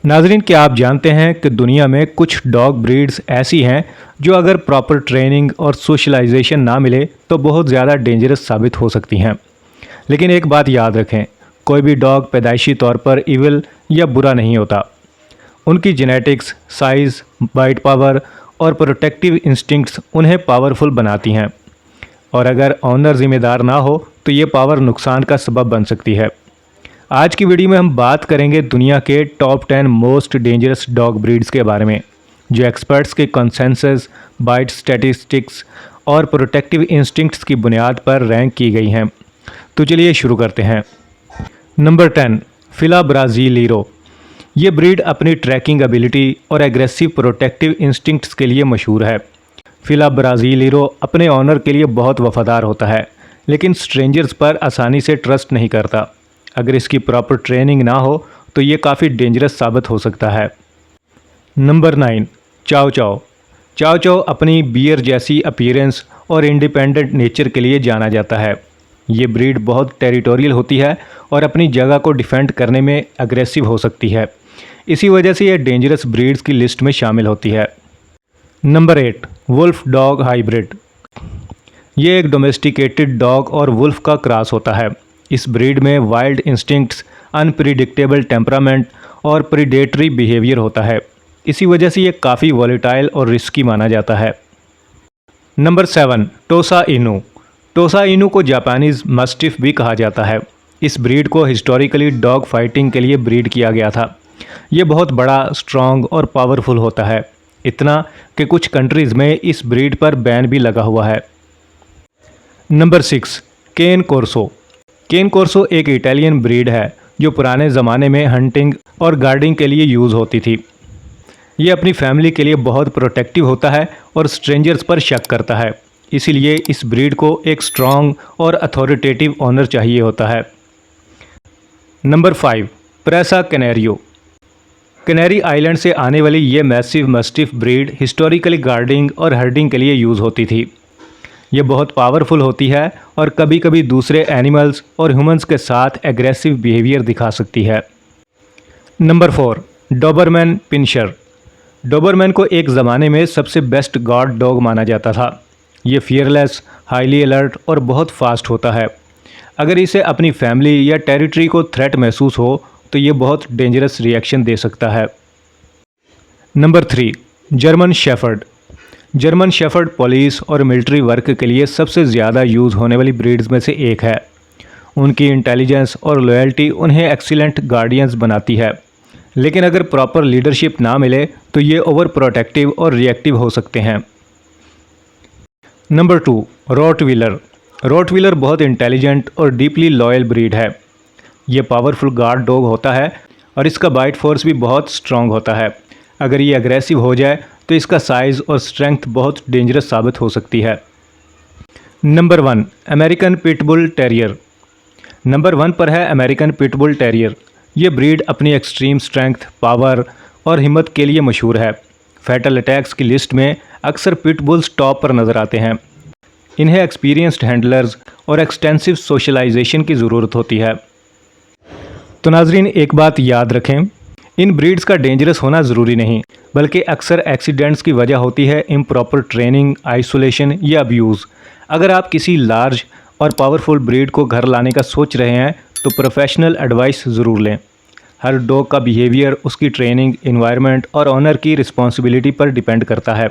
नाजरीन, क्या आप जानते हैं कि दुनिया में कुछ डॉग ब्रीड्स ऐसी हैं जो अगर प्रॉपर ट्रेनिंग और सोशलाइजेशन ना मिले तो बहुत ज़्यादा डेंजरस साबित हो सकती हैं। लेकिन एक बात याद रखें, कोई भी डॉग पैदाइशी तौर पर इविल या बुरा नहीं होता। उनकी जेनेटिक्स, साइज़, बाइट पावर और प्रोटेक्टिव इंस्टिंक्ट्स उन्हें पावरफुल बनाती हैं, और अगर ऑनर जिम्मेदार ना हो तो ये पावर नुकसान का सबब बन सकती है। आज की वीडियो में हम बात करेंगे दुनिया के top 10 most dangerous dog breeds के बारे में, जो एक्सपर्ट्स के कंसेंसस, बाइट स्टैटिस्टिक्स और प्रोटेक्टिव इंस्टिंक्ट्स की बुनियाद पर रैंक की गई हैं। तो चलिए शुरू करते हैं। नंबर 10, फिला ब्राज़ीलिरो। ये ब्रीड अपनी ट्रैकिंग एबिलिटी और एग्रेसिव प्रोटेक्टिव इंस्टिंक्ट्स के लिए मशहूर है। फिला ब्राज़ीलिरो अपने ऑनर के लिए बहुत वफादार होता है, लेकिन स्ट्रेंजर्स पर आसानी से ट्रस्ट नहीं करता। अगर इसकी प्रॉपर ट्रेनिंग ना हो तो ये काफ़ी डेंजरस साबित हो सकता है। नंबर 9, चाओ चाओ। चाओ चाओ अपनी बियर जैसी अपीयरेंस और इंडिपेंडेंट नेचर के लिए जाना जाता है। ये ब्रीड बहुत टेरिटोरियल होती है और अपनी जगह को डिफेंड करने में अग्रेसिव हो सकती है। इसी वजह से ये डेंजरस ब्रीड्स की लिस्ट में शामिल होती है। Number 8, wolf dog hybrid. ये एक डोमेस्टिकेटेड डॉग और वुल्फ का क्रॉस होता है। इस ब्रीड में वाइल्ड इंस्टिंक्ट्स, अनप्रिडिक्टेबल टेम्परामेंट और प्रीडेटरी बिहेवियर होता है। इसी वजह से ये काफ़ी वॉलेटाइल और रिस्की माना जाता है। नंबर 7, टोसा इनू। टोसा इनू को जापानीज़ मस्टिफ भी कहा जाता है। इस ब्रीड को हिस्टोरिकली डॉग फाइटिंग के लिए ब्रीड किया गया था। ये बहुत बड़ा, स्ट्रॉन्ग और पावरफुल होता है, इतना कि कुछ कंट्रीज़ में इस ब्रीड पर बैन भी लगा हुआ है। नंबर 6, केन कोर्सो। केन कोर्सो एक इटालियन ब्रीड है जो पुराने ज़माने में हंटिंग और गार्डिंग के लिए यूज़ होती थी। ये अपनी फैमिली के लिए बहुत प्रोटेक्टिव होता है और स्ट्रेंजर्स पर शक करता है। इसीलिए इस ब्रीड को एक स्ट्रॉन्ग और अथॉरिटेटिव ऑनर चाहिए होता है। नंबर 5, प्रेसा कैनेरियो। कैनेरी आइलैंड से आने वाली ये massive mastiff breed historically guarding और हर्डिंग के लिए यूज़ होती थी। ये बहुत पावरफुल होती है और कभी कभी दूसरे एनिमल्स और ह्यूमंस के साथ एग्रेसिव बिहेवियर दिखा सकती है। Number 4, Dobermann पिंशर। डोबरमैन को एक ज़माने में सबसे बेस्ट गार्ड डॉग माना जाता था। ये फियरलेस, हाईली अलर्ट और बहुत फास्ट होता है। अगर इसे अपनी फैमिली या टेरिटरी को थ्रेट महसूस हो तो ये बहुत डेंजरस रिएक्शन दे सकता है। Number 3, German shepherd. German shepherd police और मिलिट्री वर्क के लिए सबसे ज़्यादा यूज़ होने वाली ब्रीड्स में से एक है। उनकी इंटेलिजेंस और लॉयल्टी उन्हें एक्सीलेंट गार्डियंस बनाती है, लेकिन अगर प्रॉपर लीडरशिप ना मिले तो ये ओवर प्रोटेक्टिव और रिएक्टिव हो सकते हैं। Number 2, Rottweiler. रोटवीलर बहुत इंटेलिजेंट और डीपली लॉयल ब्रीड है। ये पावरफुल गार्ड डॉग होता है और इसका बाइट फोर्स भी बहुत स्ट्रॉन्ग होता है। अगर ये अग्रेसिव हो जाए तो इसका साइज़ और स्ट्रेंथ बहुत डेंजरस साबित हो सकती है। Number 1, American pitbull terrier. Number 1 पर है अमेरिकन पिटबुल टेरियर। ये ब्रीड अपनी एक्सट्रीम स्ट्रेंथ, पावर और हिम्मत के लिए मशहूर है। फैटल अटैक्स की लिस्ट में अक्सर पिटबुल्स टॉप पर नज़र आते हैं। इन्हें एक्सपीरियंस्ड हैंडलर्स और एक्सटेंसिव सोशलाइजेशन की ज़रूरत होती है। तो नाजरीन, एक बात याद रखें, इन ब्रीड्स का डेंजरस होना ज़रूरी नहीं, बल्कि अक्सर एक्सीडेंट्स की वजह होती है इम्प्रॉपर ट्रेनिंग, आइसोलेशन या अब्यूज़। अगर आप किसी लार्ज और पावरफुल ब्रीड को घर लाने का सोच रहे हैं तो प्रोफेशनल एडवाइस ज़रूर लें। हर डॉग का बिहेवियर उसकी ट्रेनिंग, एनवायरनमेंट और ऑनर की रिस्पॉन्सिबिलिटी पर डिपेंड करता है।